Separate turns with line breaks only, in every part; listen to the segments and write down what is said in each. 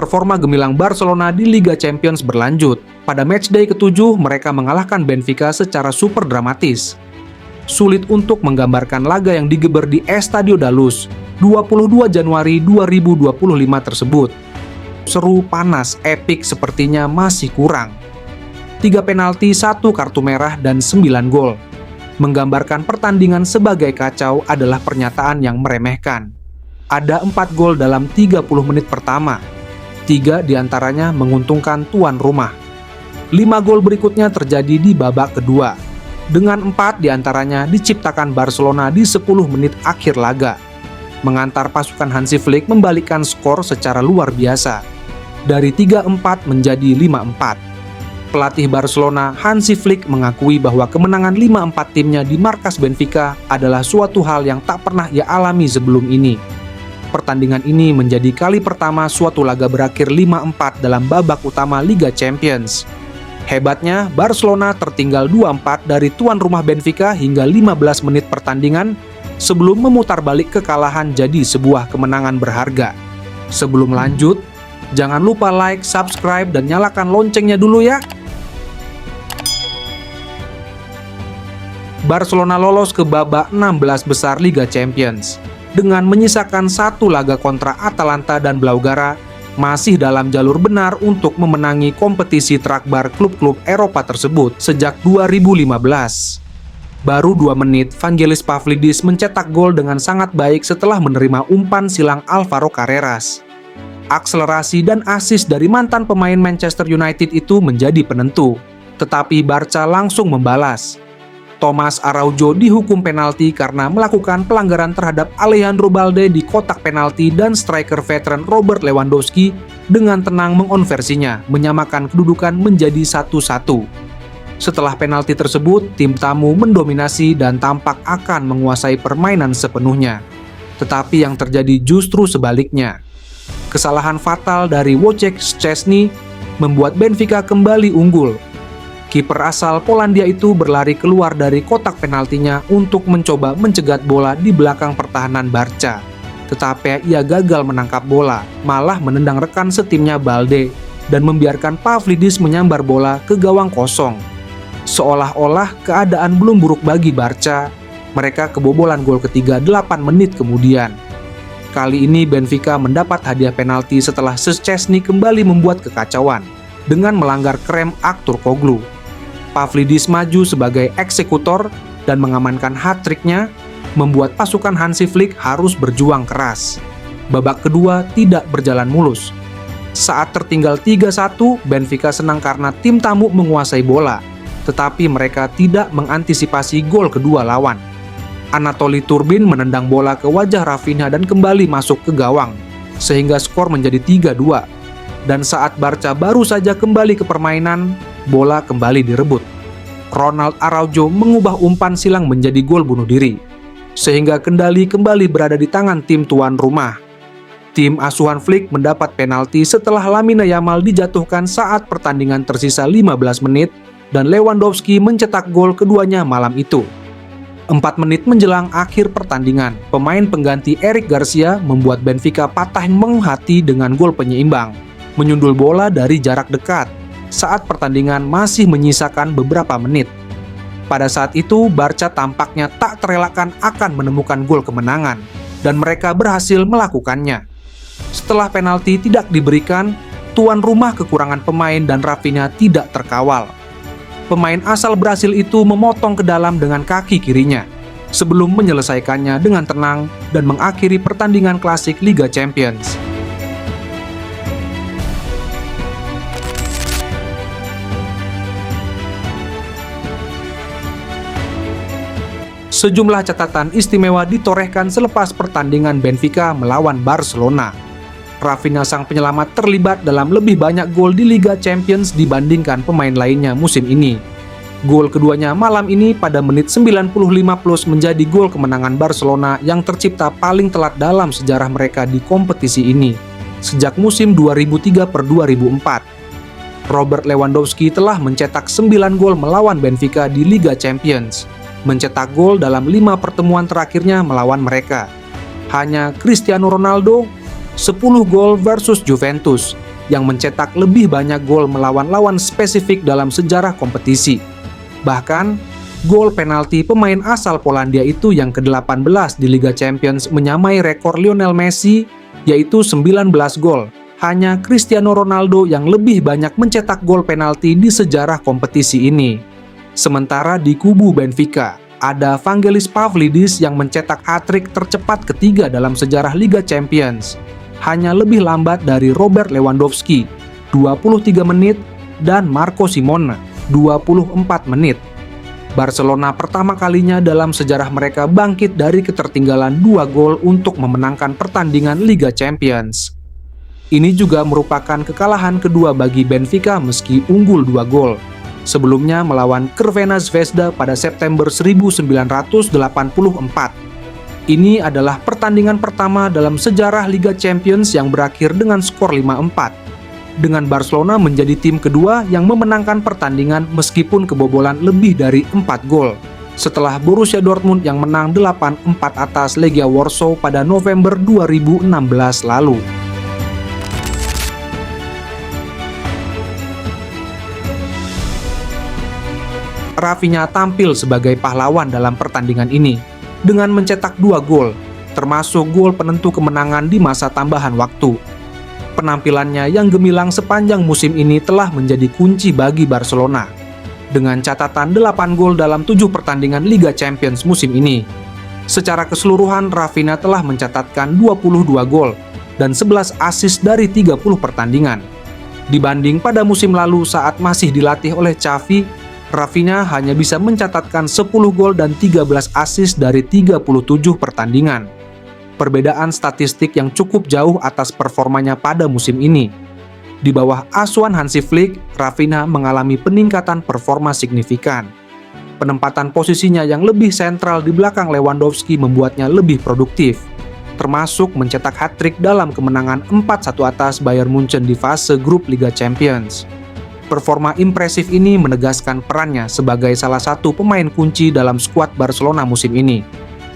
Performa gemilang Barcelona di Liga Champions berlanjut. Pada matchday ke-7, mereka mengalahkan Benfica secara super dramatis. Sulit untuk menggambarkan laga yang digeber di Estadio da Luz 22 Januari 2025 tersebut. Seru, panas, epik sepertinya masih kurang. 3 penalti, 1 kartu merah, dan 9 gol. Menggambarkan pertandingan sebagai kacau adalah pernyataan yang meremehkan. Ada 4 gol dalam 30 menit pertama. 3 diantaranya menguntungkan tuan rumah. 5 gol berikutnya terjadi di babak kedua, dengan 4 diantaranya diciptakan Barcelona di 10 menit akhir laga, mengantar pasukan Hansi Flick membalikkan skor secara luar biasa, dari 3-4 menjadi 5-4. Pelatih Barcelona, Hansi Flick, mengakui bahwa kemenangan 5-4 timnya di markas Benfica adalah suatu hal yang tak pernah ia alami sebelum ini. Pertandingan ini menjadi kali pertama suatu laga berakhir 5-4 dalam babak utama Liga Champions. Hebatnya, Barcelona tertinggal 2-4 dari tuan rumah Benfica hingga 15 menit pertandingan sebelum memutar balik kekalahan jadi sebuah kemenangan berharga. Sebelum lanjut, jangan lupa like, subscribe, dan nyalakan loncengnya dulu ya. Barcelona lolos ke babak 16 besar Liga Champions dengan menyisakan 1 laga kontra Atalanta dan Blaugrana, masih dalam jalur benar untuk memenangi kompetisi terakbar klub-klub Eropa tersebut sejak 2015. Baru 2 menit, Vangelis Pavlidis mencetak gol dengan sangat baik setelah menerima umpan silang Alvaro Carreras. Akselerasi dan assist dari mantan pemain Manchester United itu menjadi penentu, tetapi Barca langsung membalas. Thomas Araujo dihukum penalti karena melakukan pelanggaran terhadap Alejandro Balde di kotak penalti, dan striker veteran Robert Lewandowski dengan tenang mengonversinya, menyamakan kedudukan menjadi 1-1. Setelah penalti tersebut, tim tamu mendominasi dan tampak akan menguasai permainan sepenuhnya. Tetapi yang terjadi justru sebaliknya. Kesalahan fatal dari Wojciech Szczesny membuat Benfica kembali unggul. Kiper asal Polandia itu berlari keluar dari kotak penaltinya untuk mencoba mencegat bola di belakang pertahanan Barca. Tetapi ia gagal menangkap bola, malah menendang rekan setimnya Balde dan membiarkan Pavlidis menyambar bola ke gawang kosong. Seolah-olah keadaan belum buruk bagi Barca, mereka kebobolan gol ketiga 8 menit kemudian. Kali ini Benfica mendapat hadiah penalti setelah Szczesny kembali membuat kekacauan dengan melanggar krem Aktürkoğlu. Pavlidis maju sebagai eksekutor dan mengamankan hat-tricknya, membuat pasukan Hansi Flick harus berjuang keras. Babak kedua tidak berjalan mulus. Saat tertinggal 3-1, Benfica senang karena tim tamu menguasai bola, tetapi mereka tidak mengantisipasi gol kedua lawan. Anatoly Turbin menendang bola ke wajah Rafinha dan kembali masuk ke gawang, sehingga skor menjadi 3-2. Dan saat Barca baru saja kembali ke permainan, bola kembali direbut. Ronald Araujo mengubah umpan silang menjadi gol bunuh diri, sehingga kendali kembali berada di tangan tim tuan rumah. Tim asuhan Flick mendapat penalti setelah Lamine Yamal dijatuhkan saat pertandingan tersisa 15 menit dan Lewandowski mencetak gol keduanya malam itu. 4 menit menjelang akhir pertandingan, pemain pengganti Eric Garcia membuat Benfica patah menghati dengan gol penyeimbang, menyundul bola dari jarak dekat saat pertandingan masih menyisakan beberapa menit. Pada saat itu, Barca tampaknya tak terelakkan akan menemukan gol kemenangan, dan mereka berhasil melakukannya. Setelah penalti tidak diberikan, tuan rumah kekurangan pemain dan Rafinha tidak terkawal. Pemain asal Brasil itu memotong ke dalam dengan kaki kirinya, sebelum menyelesaikannya dengan tenang dan mengakhiri pertandingan klasik Liga Champions. Sejumlah catatan istimewa ditorehkan selepas pertandingan Benfica melawan Barcelona. Rafinha sang penyelamat terlibat dalam lebih banyak gol di Liga Champions dibandingkan pemain lainnya musim ini. Gol keduanya malam ini pada menit 95+ menjadi gol kemenangan Barcelona yang tercipta paling telat dalam sejarah mereka di kompetisi ini, sejak musim 2003-2004. Robert Lewandowski telah mencetak 9 gol melawan Benfica di Liga Champions, mencetak gol dalam 5 pertemuan terakhirnya melawan mereka. Hanya Cristiano Ronaldo 10 gol versus Juventus yang mencetak lebih banyak gol melawan lawan spesifik dalam sejarah kompetisi. Bahkan, gol penalti pemain asal Polandia itu yang ke-18 di Liga Champions menyamai rekor Lionel Messi, yaitu 19 gol. Hanya Cristiano Ronaldo yang lebih banyak mencetak gol penalti di sejarah kompetisi ini. Sementara di kubu Benfica, ada Vangelis Pavlidis yang mencetak hat-trick tercepat ketiga dalam sejarah Liga Champions. Hanya lebih lambat dari Robert Lewandowski, 23 menit, dan Marco Simone, 24 menit. Barcelona pertama kalinya dalam sejarah mereka bangkit dari ketertinggalan 2 gol untuk memenangkan pertandingan Liga Champions. Ini juga merupakan kekalahan kedua bagi Benfica meski unggul 2 gol. Sebelumnya melawan Crvena Zvezda pada September 1984. Ini adalah pertandingan pertama dalam sejarah Liga Champions yang berakhir dengan skor 5-4. Dengan Barcelona menjadi tim kedua yang memenangkan pertandingan meskipun kebobolan lebih dari 4 gol. Setelah Borussia Dortmund yang menang 8-4 atas Legia Warsaw pada November 2016 lalu. Rafinha tampil sebagai pahlawan dalam pertandingan ini dengan mencetak 2 gol, termasuk gol penentu kemenangan di masa tambahan waktu. Penampilannya yang gemilang sepanjang musim ini telah menjadi kunci bagi Barcelona. Dengan catatan 8 gol dalam 7 pertandingan Liga Champions musim ini. Secara keseluruhan, Rafinha telah mencatatkan 22 gol dan 11 assist dari 30 pertandingan. Dibanding pada musim lalu saat masih dilatih oleh Xavi, Rafinha hanya bisa mencatatkan 10 gol dan 13 assist dari 37 pertandingan. Perbedaan statistik yang cukup jauh atas performanya pada musim ini. Di bawah asuhan Hansi Flick, Rafinha mengalami peningkatan performa signifikan. Penempatan posisinya yang lebih sentral di belakang Lewandowski membuatnya lebih produktif, termasuk mencetak hat-trick dalam kemenangan 4-1 atas Bayern Munchen di fase grup Liga Champions. Performa impresif ini menegaskan perannya sebagai salah satu pemain kunci dalam skuad Barcelona musim ini.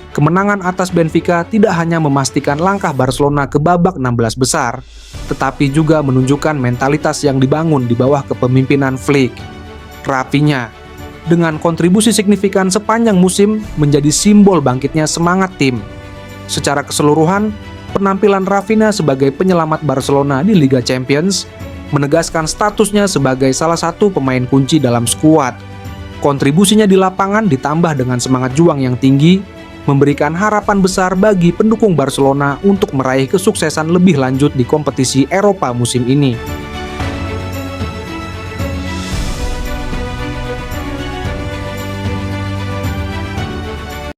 Kemenangan atas Benfica tidak hanya memastikan langkah Barcelona ke babak 16 besar, tetapi juga menunjukkan mentalitas yang dibangun di bawah kepemimpinan Flick. Rafinha, dengan kontribusi signifikan sepanjang musim, menjadi simbol bangkitnya semangat tim. Secara keseluruhan, penampilan Rafinha sebagai penyelamat Barcelona di Liga Champions menegaskan statusnya sebagai salah satu pemain kunci dalam skuad. Kontribusinya di lapangan ditambah dengan semangat juang yang tinggi, memberikan harapan besar bagi pendukung Barcelona untuk meraih kesuksesan lebih lanjut di kompetisi Eropa musim ini.